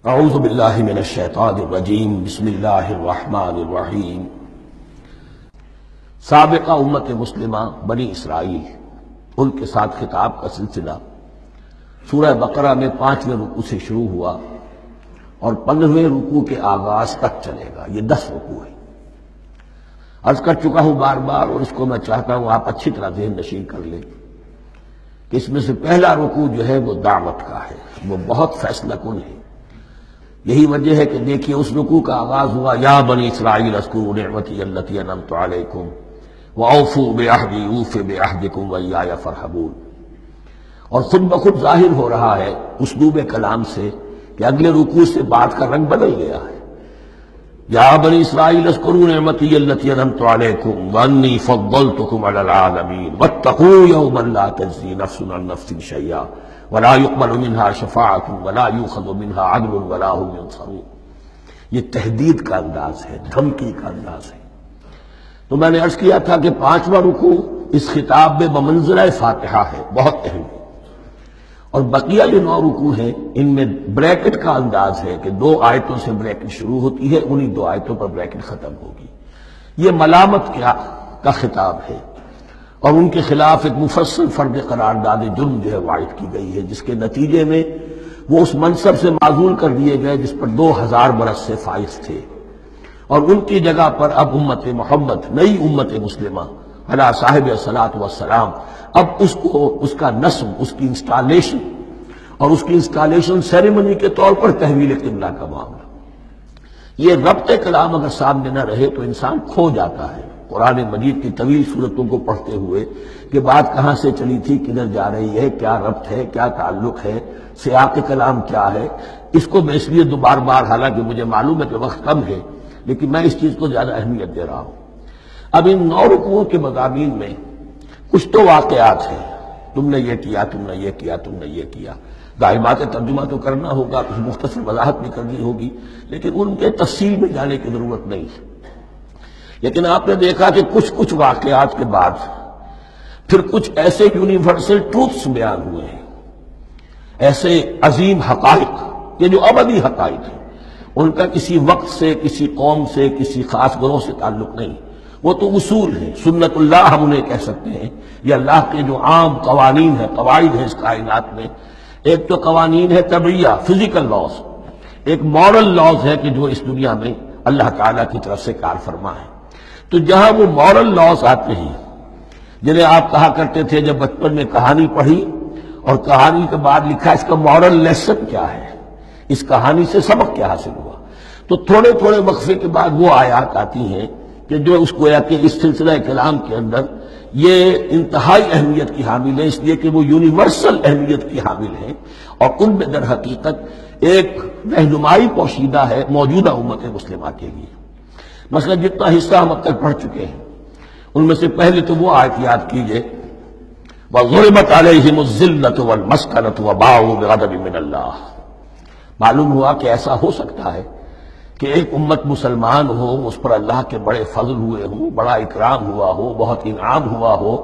اعوذ باللہ من الشیطان الرجیم بسم اللہ الرحمن الرحیم۔ سابقہ امت مسلمہ بنی اسرائیل، ان کے ساتھ خطاب کا سلسلہ سورہ بقرہ میں 5ویں رکوع سے شروع ہوا اور 15ویں رکوع کے آغاز تک چلے گا۔ یہ 10 رکوع ہے۔ عرض کر چکا ہوں بار بار، اور اس کو میں چاہتا ہوں آپ اچھی طرح ذہن نشین کر لیں کہ اس میں سے پہلا رکوع جو ہے وہ دعوت کا ہے، وہ بہت فیصلہ کن ہے۔ یہی وجہ ہے کہ دیکھیے اس رکوع کا آغاز ہوا یا بنی اسرائیل اذکروا نعمتی التی انعمت علیکم واوفوا بعہدی اوف بعہدکم وایای فارہبون، اور خود بخود ظاہر ہو رہا ہے اسلوب کلام سے کہ اگلے رکوع سے بات کا رنگ بدل گیا ہے۔ یا بنی اسرائیل اذکروا نعمتی التی انعمت علیکم وانی فضلتکم علی العالمین واتقوا یوما لا تجزی نفس عن نفس شیئا ولا يقبل منها شفاعة ولا يؤخذ منها عدل ولا هم ينصرون۔ یہ تہدید کا انداز ہے، دھمکی کا انداز ہے۔ تو میں نے عرض کیا تھا کہ 5واں رکوع اس خطاب میں بمنزلہ فاتحہ ہے، بہت اہم ہے، اور بقیہ یہ 9 رکوع ہیں، ان میں بریکٹ کا انداز ہے کہ 2 آیتوں سے بریکٹ شروع ہوتی ہے، انہی 2 آیتوں پر بریکٹ ختم ہوگی۔ یہ ملامت کا خطاب ہے، اور ان کے خلاف ایک مفصل فرد قرارداد جرم جو ہے وارد کی گئی ہے، جس کے نتیجے میں وہ اس منصب سے معزول کر دیے گئے جس پر 2000 برس سے فائز تھے، اور ان کی جگہ پر اب امت محمد، نئی امت مسلمہ علی صاحب الصلاۃ والسلام، اب اس کا نصب، اس کی انسٹالیشن، اور اس کی انسٹالیشن سیریمنی کے طور پر تحویل قبلہ کا معاملہ۔ یہ ربط کلام اگر سامنے نہ رہے تو انسان کھو جاتا ہے قرآن مجید کی طویل صورتوں کو پڑھتے ہوئے کہ بات کہاں سے چلی تھی، کدھر جا رہی ہے، کیا ربط ہے، کیا تعلق ہے، سیاق کلام کیا ہے۔ اس کو میں اس لیے بار بار، حالانکہ مجھے معلوم ہے کہ وقت کم ہے، لیکن میں اس چیز کو زیادہ اہمیت دے رہا ہوں۔ اب ان 9 رکوعوں کے مضامین میں کچھ تو واقعات ہیں، تم نے یہ کیا، تم نے یہ کیا، تم نے یہ کیا، ظاہر بات ہے ترجمہ تو کرنا ہوگا، کچھ مختصر وضاحت بھی کرنی ہوگی، لیکن ان کے تفصیل میں جانے کی ضرورت نہیں ہے۔ لیکن آپ نے دیکھا کہ کچھ واقعات کے بعد پھر کچھ ایسے یونیورسل ٹروتھس بیان ہوئے ہیں، ایسے عظیم حقائق کہ جو ابدی حقائق ہیں، ان کا کسی وقت سے، کسی قوم سے، کسی خاص گروہ سے تعلق نہیں، وہ تو اصول ہیں، سنت اللہ ہم انہیں کہہ سکتے ہیں، یہ اللہ کے جو عام قوانین ہیں، قواعد ہیں اس کائنات میں۔ ایک تو قوانین ہے طبعیہ، فزیکل لاز، ایک مورل لاز ہے کہ جو اس دنیا میں اللہ تعالیٰ کی طرف سے کار فرما ہے۔ تو جہاں وہ مورل لاز آتے ہیں، جنہیں آپ کہا کرتے تھے جب بچپن میں کہانی پڑھی اور کہانی کے بعد لکھا اس کا مورل لیسن کیا ہے، اس کہانی سے سبق کیا حاصل ہوا، تو تھوڑے تھوڑے وقفے کے بعد وہ آیات آتی ہیں کہ جو اس گویا کہ اس سلسلہ کلام کے اندر یہ انتہائی اہمیت کی حامل ہے، اس لیے کہ وہ یونیورسل اہمیت کی حامل ہیں، اور ان میں در حقیقت ایک رہنمائی پوشیدہ ہے موجودہ امت مسلمہ کے لیے۔ مثلا جتنا حصہ ہم اب تک پڑھ چکے ہیں ان میں سے پہلے تو وہ آیت یاد کیجئے وَضُرِبَتْ عَلَيْهِمُ الذِّلَّةُ وَالْمَسْكَنَةُ وَبَاءُوا بِغَضَبٍ مِّنَ اللَّهِ۔ معلوم ہوا کہ ایسا ہو سکتا ہے کہ ایک امت مسلمان ہو، اس پر اللہ کے بڑے فضل ہوئے ہوں، بڑا اکرام ہوا ہو، بہت انعام ہوا ہو،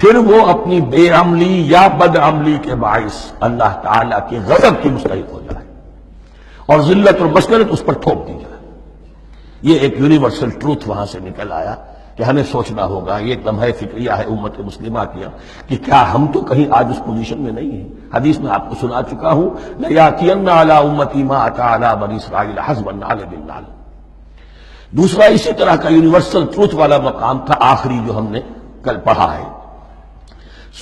پھر وہ اپنی بے عملی یا بد عملی کے باعث اللہ تعالیٰ کے غضب کی مستحق ہو جائے اور ذلت اور مسکنت اس پر تھوپ دی جائے۔ یہ ایک یونیورسل ٹروتھ وہاں سے نکل آیا کہ ہمیں سوچنا ہوگا، یہ ایک لمحہ فکریہ ہے امت مسلمہ کیا کہ کیا ہم تو کہیں آج اس پوزیشن میں نہیں ہیں۔ حدیث میں آپ کو سنا چکا ہوں لَيَأْتِيَنَّ عَلَىٰ أُمَّتِي مَا أَتَىٰ عَلَىٰ بَنِي إِسْرَائِيلَ حَسْبَ النَّعْلِ بِالنَّعْلِ۔ دوسرا اسی طرح کا یونیورسل ٹروتھ والا مقام تھا آخری جو ہم نے کل پڑھا ہے،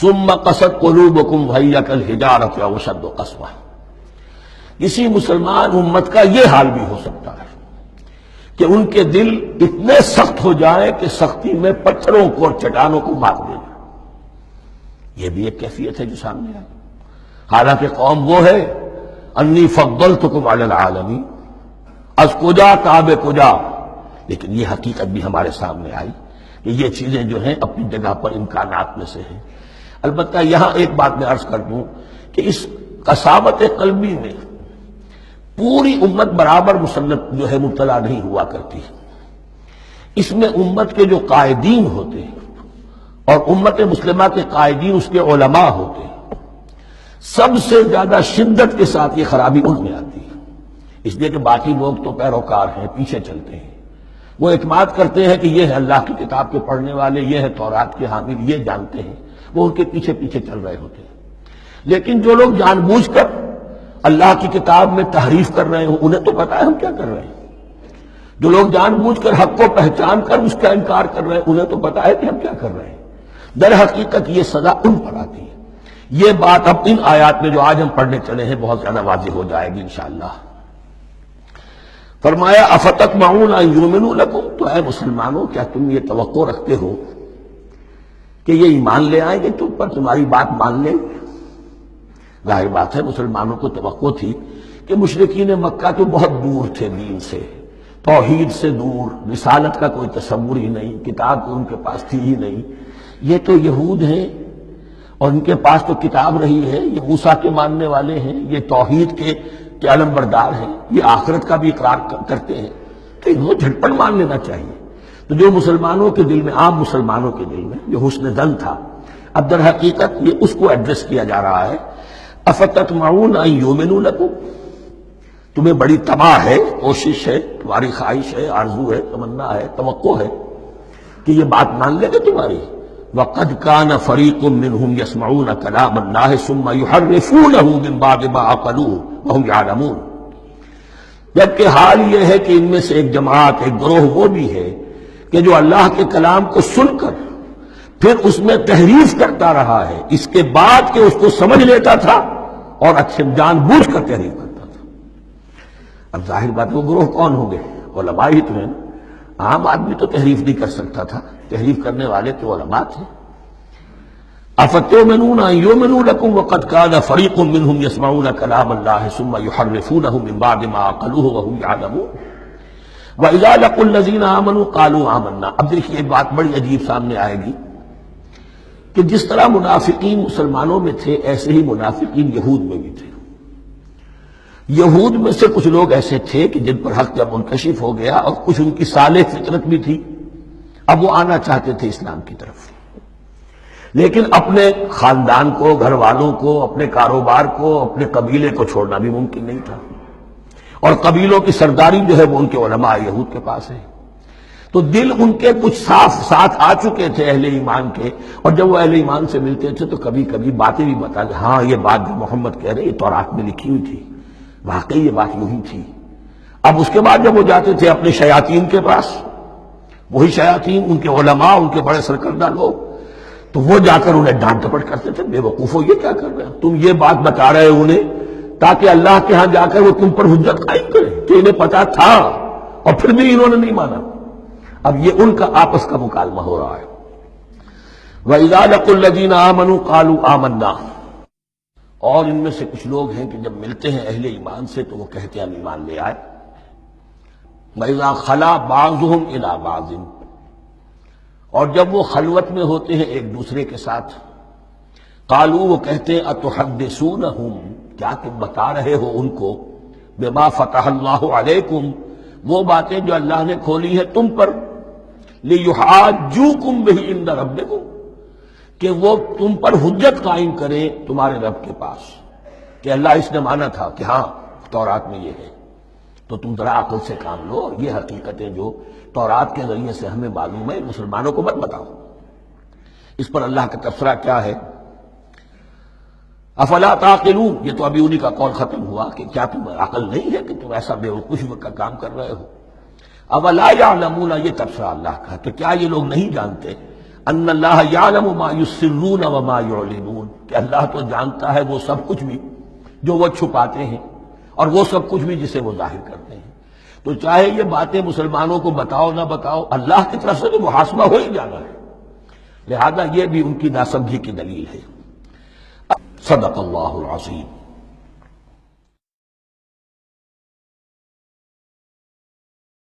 ثُمَّ قَسَتْ قُلُوبُكُمْ وَهِيَ كَالْحِجَارَةِ أَوْ أَشَدُّ قَسْوَةً۔ کسی مسلمان امت کا یہ حال بھی ہو سکتا ہے کہ ان کے دل اتنے سخت ہو جائیں کہ سختی میں پتھروں کو اور چٹانوں کو مار دے جائیں۔ یہ بھی ایک کیفیت ہے جو سامنے آئی، حالانکہ قوم وہ ہے انی فضلتکم علی العالمین، از کجا کعب کجا، لیکن یہ حقیقت بھی ہمارے سامنے آئی کہ یہ چیزیں جو ہیں اپنی جگہ پر امکانات میں سے ہیں۔ البتہ یہاں ایک بات میں عرض کر دوں کہ اس قساوت قلبی میں پوری امت برابر مسلط جو ہے مبتلا نہیں ہوا کرتی، اس میں امت کے جو قائدین ہوتے ہیں اور امت مسلمہ کے قائدین اس کے علماء ہوتے ہیں، سب سے زیادہ شدت کے ساتھ یہ خرابی ان میں آتی ہے۔ اس لیے کہ باقی لوگ تو پیروکار ہیں، پیچھے چلتے ہیں، وہ اعتماد کرتے ہیں کہ یہ ہے اللہ کی کتاب کے پڑھنے والے، یہ ہے تورات کے حامل، یہ جانتے ہیں، وہ ان کے پیچھے پیچھے چل رہے ہوتے ہیں۔ لیکن جو لوگ جان بوجھ کر اللہ کی کتاب میں تحریف کر رہے ہوں، انہیں تو پتا ہے ہم کیا کر رہے ہیں۔ جو لوگ جان بوجھ کر حق کو پہچان کر اس کا انکار کر رہے ہیں، انہیں تو پتا ہے کہ ہم کیا کر رہے ہیں۔ در حقیقت یہ سزا ان پر آتی ہے۔ یہ بات اب ان آیات میں جو آج ہم پڑھنے چلے ہیں بہت زیادہ واضح ہو جائے گی انشاءاللہ۔ فرمایا افتطمعون ان یؤمنوا لکم، تو اے مسلمانوں کیا تم یہ توقع رکھتے ہو کہ یہ ایمان لے آئیں گے تم پر، تمہاری بات مان لیں گے؟ ظاہر بات ہے مسلمانوں کو توقع تھی کہ مشرکین مکہ تو بہت دور تھے دین سے، توحید سے دور، رسالت کا کوئی تصور ہی نہیں، کتاب تو ان کے پاس تھی ہی نہیں۔ یہ تو یہود ہیں اور ان کے پاس تو کتاب رہی ہے، یہ موسیٰ کے ماننے والے ہیں، یہ توحید کے علم بردار ہیں، یہ آخرت کا بھی اقرار کرتے ہیں، تو انہوں جھٹپٹ مان لینا چاہیے۔ تو جو مسلمانوں کے دل میں، عام مسلمانوں کے دل میں جو حسن ظن تھا، اب در حقیقت یہ اس کو ایڈریس کیا جا رہا ہے۔ افتطمعون ان یؤمنوا لکم، تمہیں بڑی طمع ہے، کوشش ہے، تمہاری خواہش ہے، آرزو ہے، تمنا ہے، توقع ہے کہ یہ بات مان لے گے تمہاری۔ وَقَدْ كَانَ فَرِيقٌ مِّنْهُمْ يَسْمَعُونَ كَلَامَ اللَّهِ ثُمَّ يُحَرِّفُونَهُ مِن بَعْدِ مَا عَقَلُوهُ وَهُمْ يَعْلَمُونَ، جبکہ حال یہ ہے کہ ان میں سے ایک جماعت، ایک گروہ وہ بھی ہے کہ جو اللہ کے کلام کو سن کر پھر اس میں تحریف کرتا رہا ہے، اس کے بعد کہ اس کو سمجھ لیتا تھا اور اچھے جان بوجھ کر تحریف کرتا تھا۔ اب ظاہر بات وہ گروہ کون ہوں گے؟ علماء ہی تو ہیں۔ عام آدمی تو تحریف نہیں کر سکتا تھا، تحریف کرنے والے تو علماء تھے۔ افتؤمنون ان یؤمنوا لکم وقد کان فریق منهم یسمعون کلام اللہ ثم یحرفونہ من بعد ما عقلوہ وهم یعلمون واذا لقوا الذین آمنوا قالوا آمنا۔ اب دیکھیے ایک بات بڑی عجیب سامنے آئے گی کہ جس طرح منافقین مسلمانوں میں تھے، ایسے ہی منافقین یہود میں بھی تھے۔ یہود میں سے کچھ لوگ ایسے تھے کہ جن پر حق جب منکشف ہو گیا، اور کچھ ان کی صالح فطرت بھی تھی، اب وہ آنا چاہتے تھے اسلام کی طرف، لیکن اپنے خاندان کو، گھر والوں کو، اپنے کاروبار کو، اپنے قبیلے کو چھوڑنا بھی ممکن نہیں تھا، اور قبیلوں کی سرداری جو ہے وہ ان کے علماء یہود کے پاس ہے۔ تو دل ان کے کچھ صاف ساتھ آ چکے تھے اہل ایمان کے، اور جب وہ اہل ایمان سے ملتے تھے تو کبھی کبھی باتیں بھی بتا دیں، ہاں یہ بات جو محمد کہہ رہے یہ تورات میں لکھی ہوئی تھی، واقعی یہ بات یوں ہی تھی۔ اب اس کے بعد جب وہ جاتے تھے اپنے شیاطین کے پاس، وہی شیاطین ان کے علماء، ان کے بڑے سرکردہ لوگ، تو وہ جا کر انہیں ڈانٹ ڈپٹ کرتے تھے، بے وقوفو یہ کیا کر رہے ہیں تم، یہ بات بتا رہے ہو انہیں تاکہ اللہ کے ہاں جا کر وہ تم پر حجت قائم کرے کہ انہیں پتا تھا اور پھر بھی انہوں نے نہیں مانا۔ اب یہ ان کا آپس کا مکالمہ ہو رہا ہے۔ وَإِذَا لَقُوا الَّذِينَ آمَنُوا قَالُوا آمَنَّا، اور ان میں سے کچھ لوگ ہیں کہ جب ملتے ہیں اہل ایمان سے تو وہ کہتے ہیں ہم ایمان لے آئے۔ وَإِذَا خَلَا بَعْضُهُمْ إِلَىٰ بَعْضٍ، اور جب وہ خلوت میں ہوتے ہیں ایک دوسرے کے ساتھ، قالوا وہ کہتے ہیں اتحدثونہم، کیا تم بتا رہے ہو ان کو، بما فتح اللہ علیکم، وہ باتیں جو اللہ نے کھولی ہے تم پر، لیحاجوکم بہ عند ربکم، کہ وہ تم پر حجت قائم کریں تمہارے رب کے پاس، کہ اللہ اس نے مانا تھا کہ ہاں تورات میں یہ ہے، تو تم ذرا عقل سے کام لو، اور یہ حقیقتیں جو تورات کے ذریعے سے ہمیں معلوم ہے مسلمانوں کو مت بتاؤ۔ اس پر اللہ کا تبصرہ کیا ہے؟ افلا تعقلون، یہ تو ابھی انہی کا قول ختم ہوا کہ کیا تم عقل نہیں ہے کہ تم ایسا بے وقوفی کا کام کر رہے ہو؟ اولا یعلمون، یہ تبصرہ اللہ کا، تو کیا یہ لوگ نہیں جانتے ان اللہ یعلم ما یسرون وما یعلنون، کہ اللہ تو جانتا ہے وہ سب کچھ بھی جو وہ چھپاتے ہیں اور وہ سب کچھ بھی جسے وہ ظاہر کرتے ہیں۔ تو چاہے یہ باتیں مسلمانوں کو بتاؤ نہ بتاؤ، اللہ کی طرف سے تو محاسبہ ہو ہی جانا ہے، لہذا یہ بھی ان کی ناسمجھی کی دلیل ہے۔ صدق اللہ العظیم۔